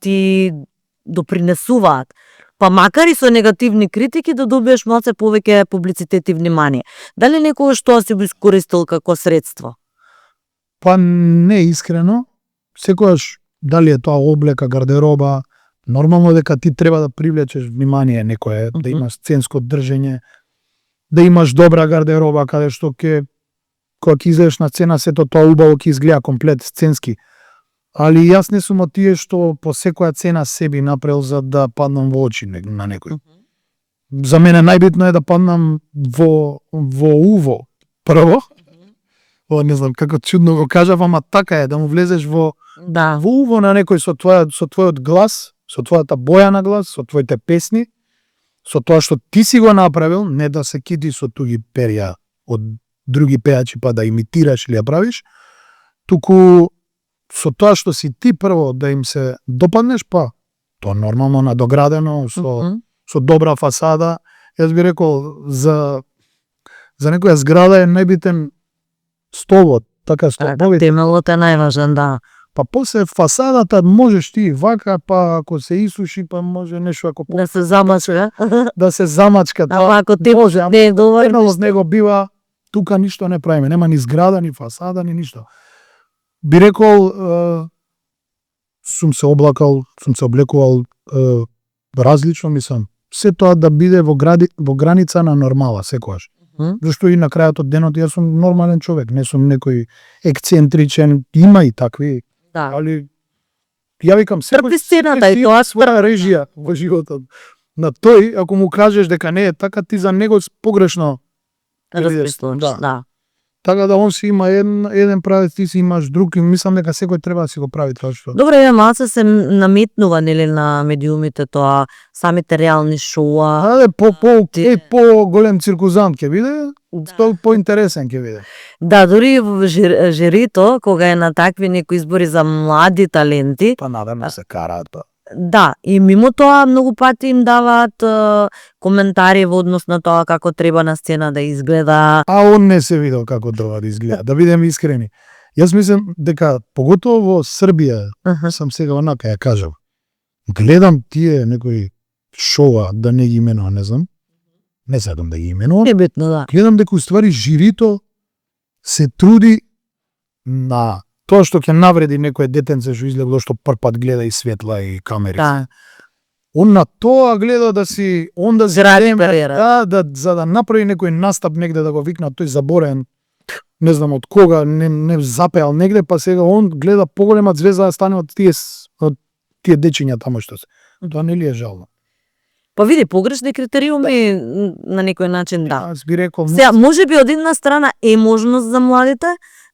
ти допринесуваат. Па макар и со негативни критики да добиеш малце повеќе публицитет и внимание. Дали некогаш тоа си го искористил како средство? Па не искрено. Секогаш дали е тоа облека, гардероба, нормално дека ти треба да привлечеш внимание некое, да имаш сценско држење, да имаш добра гардероба каде што кога ќе излезеш на сцена сето тоа убаво ќе изгледа комплет сценски. Али јас не сум од тие што по секоја цена sebi направил за да паднам во очи на некој. За мене најбитно е да паднам во уво. Прво, не знам како чудно го кажав, ама така е, да му влезеш во уво на некој со твојот глас, со твојата боја на глас, со твоите песни, со тоа што ти си го направил, не да се киди со туги перја од други пејачи па да имитираш или ја правиш, туку со тоа што си ти прво да им се допаднеш, па тоа нормално надоградено со добра фасада. Јас би рекол за некоја зграда е најбитен столот, така столовите. Темелот е најважен, да. Па после фасадата можеш ти вака, па ако се исуши, па може нешто ако Да се замачка. да се замачка. Ама ако ти може, не е доволен, од него бива, тука ништо не правиме, нема ни зграда, ни фасада, ни ништо. Би рекол, сум се облакал, сум се облекувал различно, мислам, се тоа да биде во граница на нормала, секогаш. Зашто и на крајот од денот јас сум нормален човек, не сум некој ексцентричен, има и такви, али ја викам трпи сцената и тоа своја режија во животот. На тој, ако му кажеш дека не е така, ти за него погрешно размислуваш, да. Така да он си има еден правец, ти си имаш друг и мислам дека секој треба да си го прави тоа што. Добре, малце се наметнува нели на медиумите тоа, самите реални шоуа. По голем циркузант ќе биде, поинтересен ќе биде. Да, дури во жирито, кога е на такви некои избори за млади таленти, Па навеме се караат, па. Да, и мимо тоа многу пати им даваат коментари во однос на тоа како треба на сцена да изгледа. А он не се видел како тоа да изгледа, да бидеме искрени. Јас мислам дека поготово во Србија, сам сега онака ја кажав. Гледам тие некои шоуа, да не ги именувам, не знам. Не сакам да ги именувам. Не битно, да. Гледам дека уствари жирито се труди на тоа што ќе навреди некој детенце што излегло што првпат гледа и светла и камери. Да. Он на тоа гледа да си Зради кариера. за да направи некој настап негде да го викна тој заборен. Не знам од кога, не запеал негде, па сега он гледа поголема звезда да стане од тие дечиња тамо што се. Тоа не ли е жално? Па види, погрешни критериуми на некој начин, да. Аз би рекол, Сега, може би од една страна е можност за младите,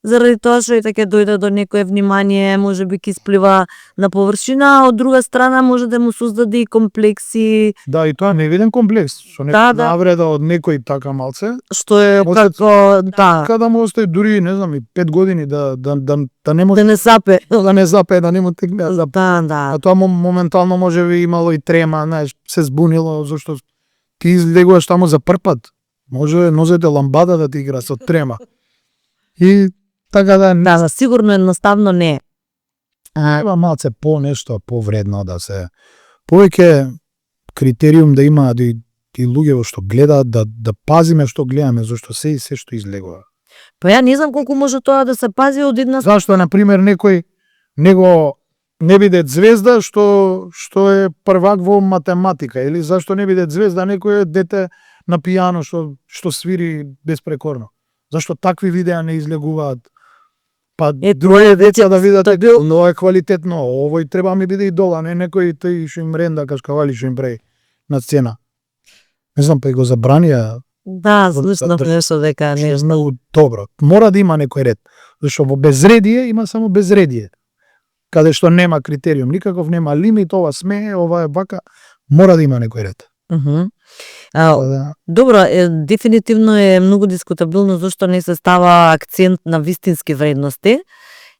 заради тоа што и така дојде до некое внимание, може би ќе сплива на површина, а од друга страна може да му создаде и комплекси. Да, и тоа не виден комплекс, со навреда од некој така малце. Што е како, Када му остаи дури, не знам, и 5 години да не може да не запе. Да не запе, да не му текне Да. А тоа моментално може би имало и трема, знаеш, се збунило зашто ти излегуваш таму за прв пат. Може нозете ламбада да ти игра со трема. И така да Да, сигурно едноставно не. треба малце по нешто повредно да се повеќе критериум да има и луѓе што гледаат да пазиме што гледаме, зашто се што излегува. Па ја не знам колку може тоа да се пази од една Зашто на пример некој него не биде звезда што е првак во математика, или зашто не биде звезда некој дете на пијано што свири безпрекорно. Зашто такви видеа не излегуваат? Па други деца да видат но е квалитетно, овој треба ми биде идол, а не некој тој што им ренда кашкавали што им прави на сцена. Не знам, па и го забранија. Да, слушнав нешто дека Што е нешто. многу добро. Мора да има некој ред, зашто во безредие има само безредие. Каде што нема критериум, никаков нема лимит, ова смее, ова е вака, мора да има некој ред. А, добро, дефинитивно е многу дискутабилно зашто не се става акцент на вистински вредности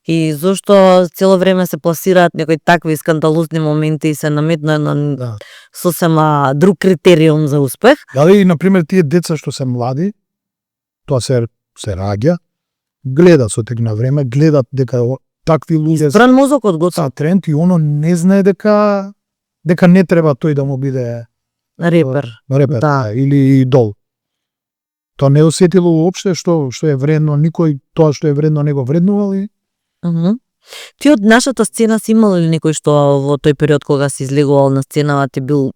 и зашто цело време се пласираат некои такви скандалозни моменти и се наметна на Да. сосема друг критериум за успех. Дали, например, тие деца што се млади, тоа се раѓа, гледат со тек на време, гледат дека такви луѓе Бран мозокот го са тренд и оно не знае дека не треба тој да му биде репер. репер Да. или идол. Тоа не осетило уопште што е вредно, никој тоа што е вредно не го вреднувал и Ти од нашата сцена си имал ли некој што во тој период кога си излегувал на сцена ти бил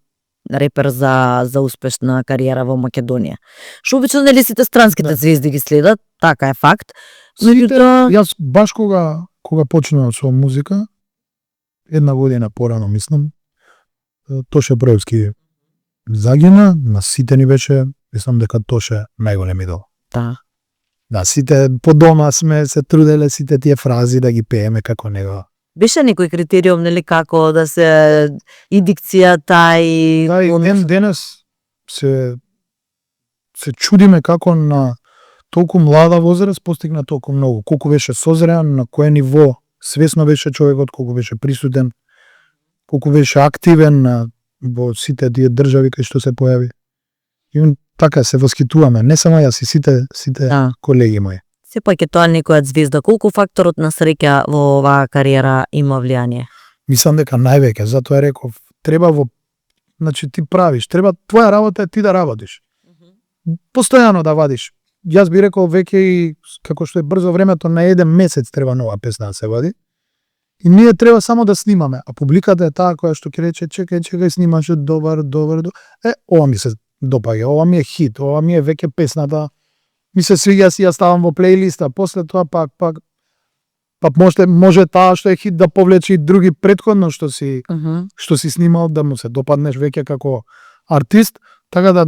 репер за успешна кариера во Македонија? Што обично нели сите странските звезди ги следат, така е факт. Меѓутоа, јас баш кога почнувам со музика, една година порано мислам, Тоше Проевски загина, на сите ни беше, мислам дека Тоше најголем идол. да. Да, сите по дома сме се труделе сите тие фрази да ги пееме како него. Беше некој критериум нели како да се и дикцијата и Да, и денес се чудиме како на толку млада возраст постигна толку многу. Колку беше созреан, на кое ниво свесно беше човекот, колку беше присутен, колку беше активен во сите тие држави кај што се појави. И така се воскитуваме, не само јас и сите Да. колеги мои. Сепак е тоа некоја звезда. Колку факторот на среќа во оваа кариера има влијание? Мислам дека највеќе, затоа реков, треба значи ти правиш, треба твоја работа е ти да работиш. Постојано да вадиш. Јас би рекол веќе и како што е брзо времето, на еден месец треба нова песна да се вади. И ние треба само да снимаме, а публиката е таа која што ќе рече чекај снимаш добар. Ова ми се допаѓа, ова ми е хит, ова ми е веќе песната. Ми се свиѓа, си ја ставам во плейлиста, после тоа пак може таа што е хит да повлече и други претходно што си снимал да му се допаднеш веќе како артист, така да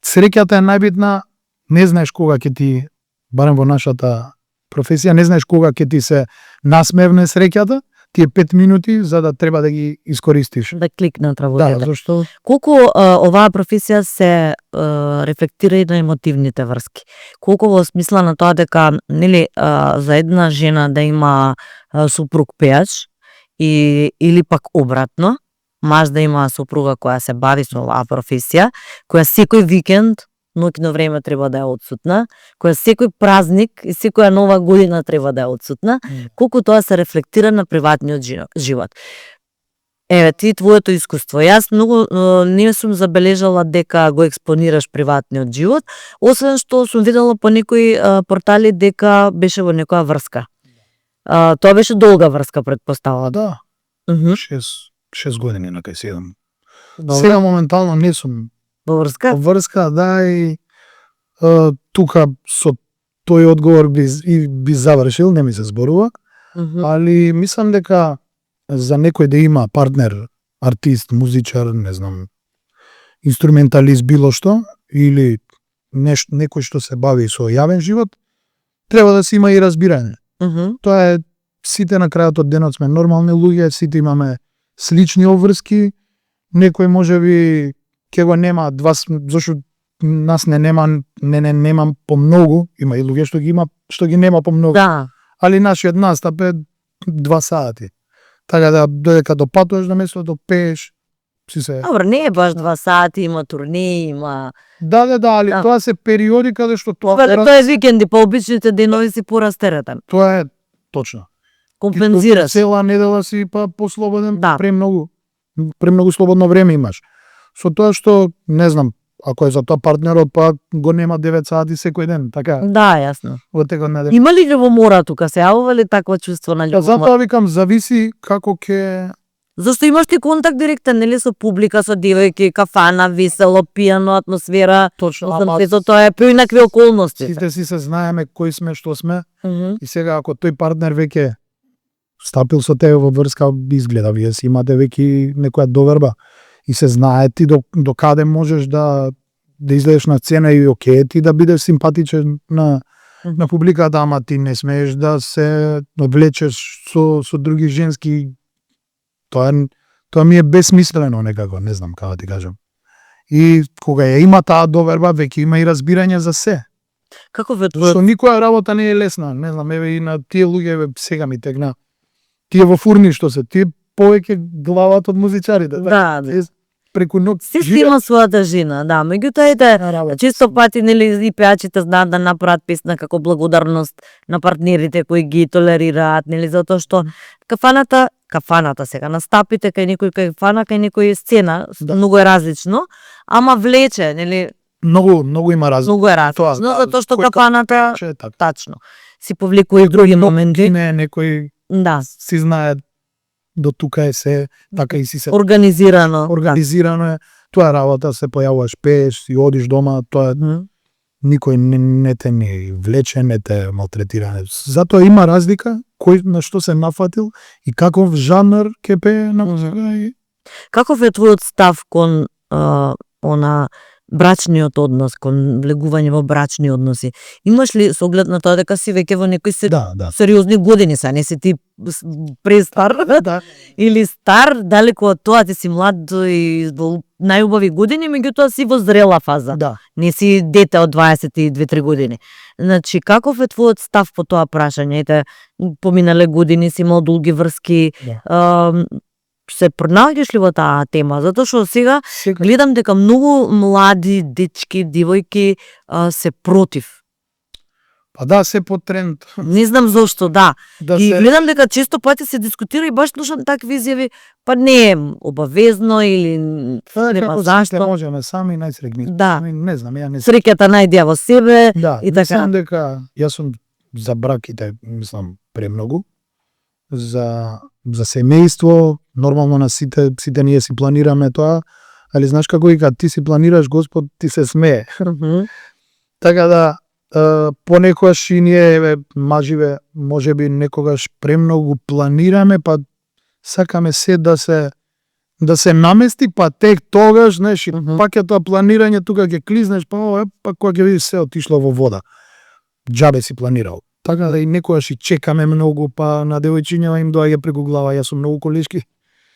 среќата е најбитна, не знаеш кога ќе ти, барем во нашата професија, не знаеш кога ќе ти се насмевне среќата, тие 5 минути за да треба да ги искористиш. Да кликнат Да, работите. зашто Колку оваа професија се рефлектира и на емотивните врски? Колку во смисла на тоа дека нели за една жена да има супруг пеач или пак обратно, маж да има супруга која се бави со оваа професија, која секој викенд ноќно време треба да е одсутна, која секој празник и секоја нова година треба да е одсутна, колку тоа се рефлектира на приватниот живот. Еве, ти твоето искуство. Јас многу не сум забележала дека го експонираш приватниот живот, освен што сум видела по некои портали дека беше во некоја врска. Тоа беше долга врска, предпоставувам. да, Мгм. 6 години на кај седам. Добро. Сега моментално не сум Во врска? врска, да, и тука со тој одговор би завршил, не ми се зборува, Мгм. али мислам дека за некој да има партнер, артист, музичар, не знам, инструменталист, било што, или некој што се бави со јавен живот, треба да се има и разбирање. Мгм. Тоа е, сите на крајот од денот сме нормални луѓе, сите имаме слични обврски, некој можеби ќе го нема зашто нас немам помногу, има и луѓе што ги нема помногу. Да. Али нашиот настап е 2 сати. Така да додека допатуваш на местото, пееш, си се. Добро, не е баш 2 сати, има турнеи, има... Да, али Да. тоа се периоди каде што Тоа е викенди, по обичните денови си порастеретен. Тоа е точно. Компензираш. Цела недела си па послободен, Да. премногу слободно време имаш. Со тоа што, не знам, ако е за тоа партнерот, па го нема 9 сати секој ден, така, Да, јасно. во текот на ден. Има ли љубомора тука? Се јавува ли такво чувство на љубомора? Затоа викам, зависи како ќе... Зашто имаш ти контакт директен, нели, со публика, со девојки, кафана, весело, пијано, атмосфера. Точно, Ама сето тоа е поинакви околности. сите си се знаеме кои сме, што сме, Мгм. и сега ако тој партнер веќе стапил со тебе во врска, изгледа, вие си имате веќе некоја доверба и се знае ти до каде можеш да излезеш на сцена и окей ти да бидеш симпатичен на публиката, ама ти не смееш да се влечеш со други женски. Тоа ми е безсмислено некако, не знам како да ти кажам. И кога ја има таа доверба, веќе има и разбирање за се. Каков е Што твојот... никоја работа не е лесна, не знам, еве и на тие луѓе еве сега ми тегна. Тие во фурни што се, тие повеќе глават од музичарите. Да, да. Преку ног Се си има својата жена, да. Меѓутоа ете, често пати нели и пеачите знаат да направат песна како благодарност на партнерите кои ги толерираат, нели, затоа што кафаната сега настапите кај некој кафана, кај некој сцена, Да. многу е различно, ама влече, нели, Многу има разлика. многу е различно, затоа што кој кафаната Че е така. тачно си повлекува и други моменти. Не, некој Да, си знае до тука е се, така и си се организирано. организирано е. Тоа е работа, се појавуваш, пееш, си одиш дома, тоа Мгм. никој не те ни влече, не те малтретира. Затоа има разлика кој на што се нафатил и каков жанр ќе пее на музика и Каков е твојот став кон она брачниот однос, кон влегување во брачни односи? Имаш ли со оглед на тоа дека си веќе во некои да. сериозни години, са не си ти престар Да. или стар, далеку од тоа, ти си млад и во најубави години, меѓутоа си во зрела фаза. Да. Не си дете од 22-3 години. Значи, каков е твојот став по тоа прашање? Ете, поминале години си имал долги врски, Да. се пронаоѓаш ли во таа тема? Затоа што сега Сега гледам дека многу млади дечки, девојки се против. па да, се по тренд. Не знам зошто, да. Да И се гледам дека често пати се дискутира и баш слушам такви изјави, па не е обавезно или Тоа е нема како зашто. сите можеме сами најсрекни. Да. Не знам, ја не Среќата најдеа во себе. Да, и така. мислам дека јас сум за браките, мислам, премногу. За семејство, нормално на сите ние си планираме тоа, али знаеш како вика, ти си планираш, Господ ти се смее. Мгм. Така да, понекогаш и ние, еве, маживе, можеби некогаш премногу планираме, па сакаме се да се намести, па тек тогаш, знаеш, и Мгм. пак е тоа планирање, тука ќе клизнеш, па кога ќе видиш се отишло во вода. Џабе си планирал. Така да и некогаш и чекаме многу, па на девојчињава им доаѓа преку глава, јас сум многу колешки.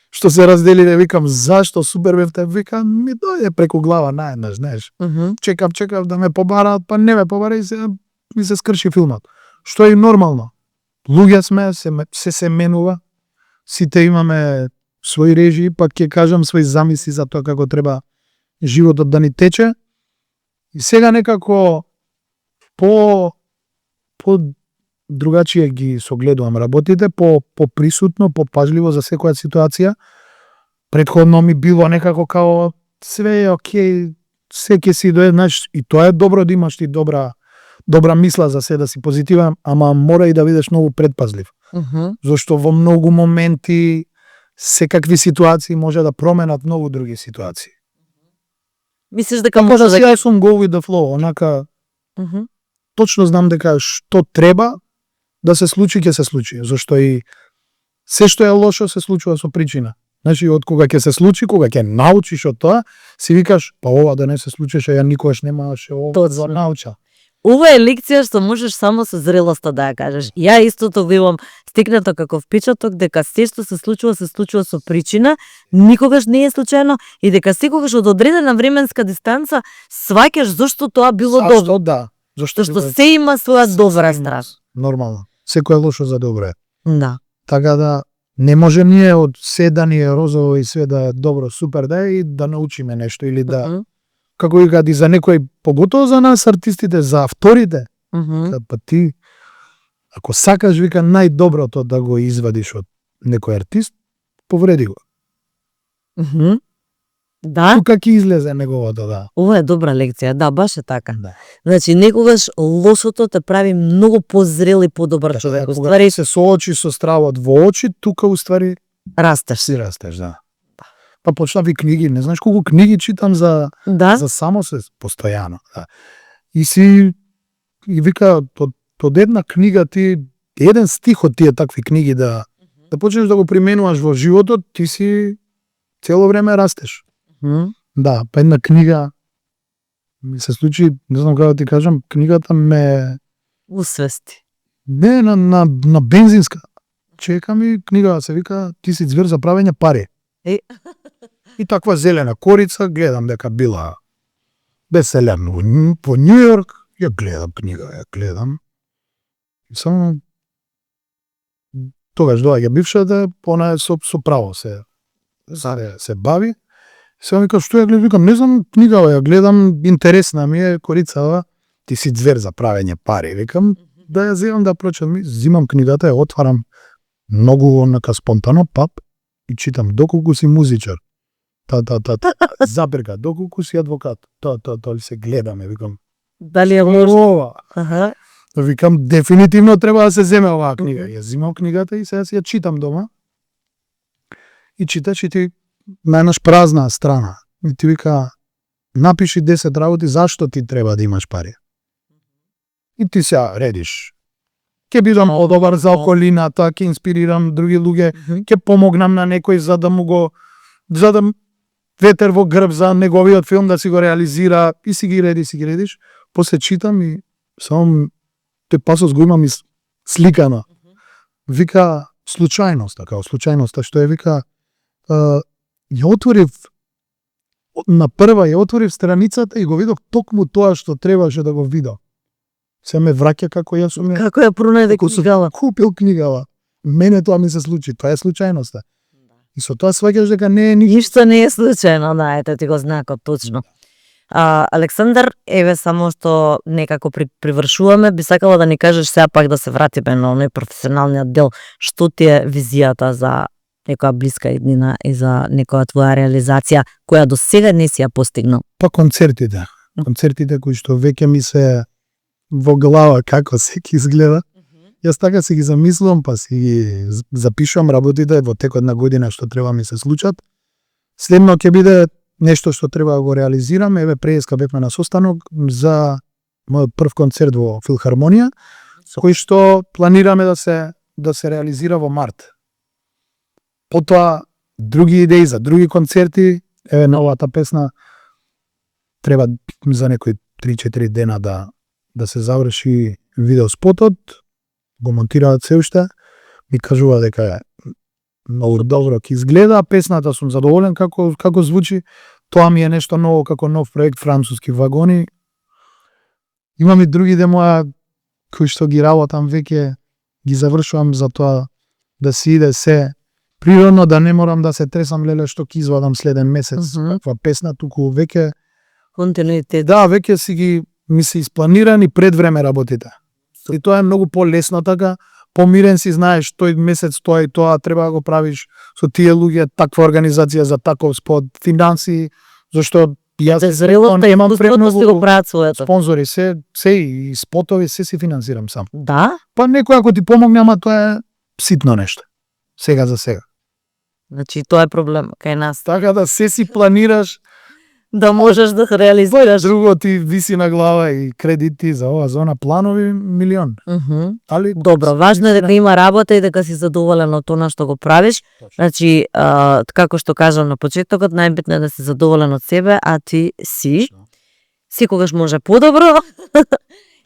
Што се раздели, да викам, зашто супер бевте, викам, ми доаѓа преку глава наеднаш, знаеш. Мгм. Чекав да ме побараат, па не ме побара и ми се скрши филмот. Што е и нормално. Луѓе сме, се менува. Сите имаме своји режии, па ќе кажам своји замисли за тоа како треба животот да ни тече. И сега некако по другачие ги согледувам работите, по присутно, по пажливо за секоја ситуација. Претходно ми било некако као све е окей, се ќе си дое, знаеш, и тоа е добро да имаш ти добра мисла за се, да си позитивен, ама мора и да бидеш многу предпазлив. Мгм. Зашто во многу моменти секакви ситуации може да променат многу други ситуации. Мислиш дека Така може да да... сега сум go with the flow, онака Мгм. точно знам дека што треба да се случи, ќе се случи. Зашто и се што е лошо се случува со причина. Значи, од кога ќе се случи, кога ќе научиш од тоа, си викаш, па ова да не се случеше, ја никогаш немаше ова Точно. да науча. Ова е лекција што можеш само со зрелоста да ја кажеш. Ја истото го имам стекнато како впечаток дека се што се случува со причина, никогаш не е случајно и дека секогаш од одредена временска дистанца сваќаш зошто тоа било добро. Зашто да? Зашто Што се има своја добра страна. Нормално. Секој е лошо за добро е. Да. Така да Не може ние од се да ни е розово и све да е добро, супер да е и да научиме нешто или да како и кади за некој, поготово за нас артистите, за авторите, па ти ако сакаш вика најдоброто да го извадиш од некој артист, повреди го. Да, Тука ќе излезе неговото, да. ова е добра лекција, да, баш е така. Да. Значи, некогаш лошото те прави многу позрел и подобар човек. Кога Уствари, се соочи со стравот во очи, тука уствари растеш. си растеш, да. Па почнави книги, не знаеш колку книги читам за Да, само се постојано, да. И вика од една книга ти еден стих од тие такви книги да почнеш да го применуваш во животот, ти си цело време растеш. Да, па една книга ми се случи, не знам како да ти кажам, книгата ме усвести. не на бензинска. Чека ми книга се вика Ти си ѕвер за правење пари. Е. И таква зелена корица, гледам дека била бестселер во Њу Јорк, ја гледам книга, ја гледам. И само тогаш доаѓа бившата, она е со право се бави. Сега вика, што ја гледам? Викам, не знам, книга ја гледам, интересна ми е корицава, Ти си ձвер за правење пари. Викам, да ја земам да прочитам. Зимам книгата, ја отварам многу онака спонтано, пап, и читам, доколку си музичар. Запирка, доколку си адвокат. Ли се гледаме, викам. Дали е може? Ова. Аха. Викам, дефинитивно треба да се земе оваа книга. Ја зимам книгата и сега си ја читам дома. И читаш и ти на еднаш празна страна. И ти вика, напиши 10 работи зашто ти треба да имаш пари. И ти се редиш. Ке бидам подобар за околината, ке инспирирам други луѓе, ке помогнам на некој за да ветер во грб за неговиот филм да си го реализира и си ги редиш. После читам и само тој пасос го имам сликано. Вика случајноста, као случајноста што е вика ја отворив на прва ја отворив страницата и го видов токму тоа што требаше да го видам. Се ме враќа како јас сум Како ја пронајде книгава? купил книгава. Мене тоа ми се случи, тоа е случајноста. И со тоа сваќаш дека не е Ништо не е случајно, да, ете ти го знакот точно. Александар, еве само што некако привршуваме, би сакала да ни кажеш сега пак да се вратиме на оној професионалниот дел. Што ти е визијата за некоја блиска иднина и за некоја твоја реализација која до сега не си ја постигнал? Па концертите. Концертите кои што веќе ми се во глава како се ќе изгледа. Јас така си ги замислувам, па си ги запишувам работите во текот на година што треба ми се случат. Следно ќе биде нешто што треба да го реализирам. Еве преска бевме на состанок за мојот прв концерт во Филхармонија, кој што планираме да се реализира во март. Потоа други идеи за други концерти, еве новата песна треба за некои 3-4 дена да се заврши видеоспотот, го монтираат се уште, ми кажува дека е многу добро ќе изгледа, песната сум задоволен како звучи, тоа ми е нешто ново како нов проект француски вагони. Имам и други моја кои што ги работам веќе, ги завршувам за тоа да си иде се природно, да не морам да се тресам леле што ќе извадам следен месец каква песна, туку веќе континуитет. Да, веќе си ги ми се испланирани пред време работите. И тоа е многу полесно така, помирен си, знаеш, тој месец тоа и тоа треба да го правиш со тие луѓе, таква организација за таков спот, финанси, зашто јас Зрелоста и искуството си го прават своето. спонзори, се и спотови, се си финансирам сам. Да? Па некој ако ти помогне, ама тоа е ситно нешто. Сега за сега. Значи тоа е проблем кај нас. Така да се си планираш, Да можеш да реализираш. друго ти виси на глава и кредити за ова зона, планови милион. Али Добро, важно е дека има работа и дека си задоволен од тоа што го правиш. Значи, како што кажам на почетокот, најбитно е да си задоволен од себе, а ти си. Секогаш може подобро.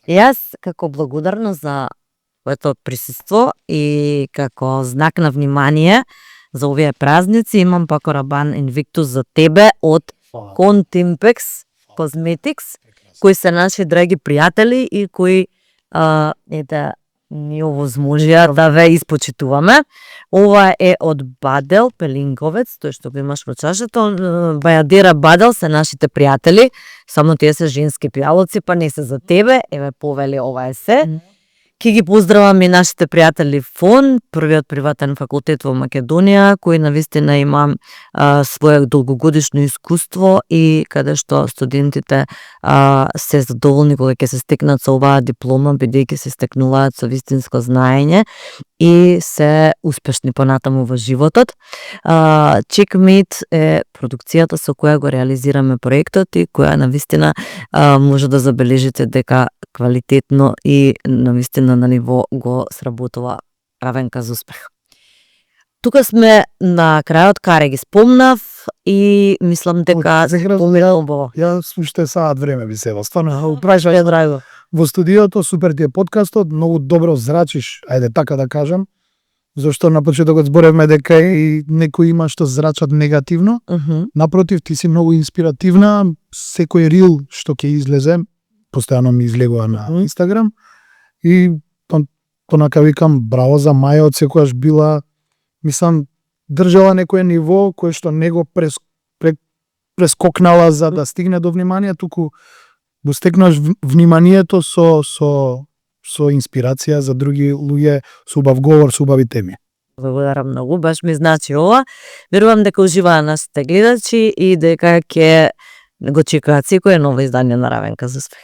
Јас, како благодарна за твоето присуство и како знак на внимание за овие празници, имам Пакорабан Invictus за тебе од Contimpex Cosmetics, кои се наши драги пријатели и кои ни овозможија да ве испочитуваме. Ова е од Бадел, Пелинковец, тој што го имаш во чашата. Бајадера Бадел се нашите пријатели, само тие се женски пијалоци, па не се за тебе, еве повели ова е се. Ке ги поздравам и нашите пријатели ФОН, првиот приватен факултет во Македонија, кој навистина има свое долгогодишно искуство и каде што студентите се задоволни кога ќе се стекнат со оваа диплома, бидејќи се стекнуваат со вистинско знаење и се успешни понатаму во животот. Checkmate е продукцијата со која го реализираме проектот и која навистина може да забележите дека квалитетно и навистина на ниво го сработува Равенка за успех. Тука сме на крајот, Каре ги спомнав и мислам дека помирам убаво. Јас уште саат време би севал. Стварно, Прајшо драго. во студиото, супер ти е подкастот, многу добро зрачиш, ајде така да кажам, зашто на почетокот зборевме дека и некои има што зрачат негативно. Напротив, ти си многу инспиративна, секој рил што ќе излезе, постојано ми излегува на Инстаграм, и понака викам браво за Маја, од секогаш била, мислам, држала некое ниво кое што не го прескокнала за да стигне до внимание, туку го стекнаш вниманието со инспирација за други луѓе, со убав говор, со убави теми. Благодарам многу, баш ми значи ова. Верувам дека уживаа нашите гледачи и дека ќе го чекаат секое ново издание на Равенка за успех.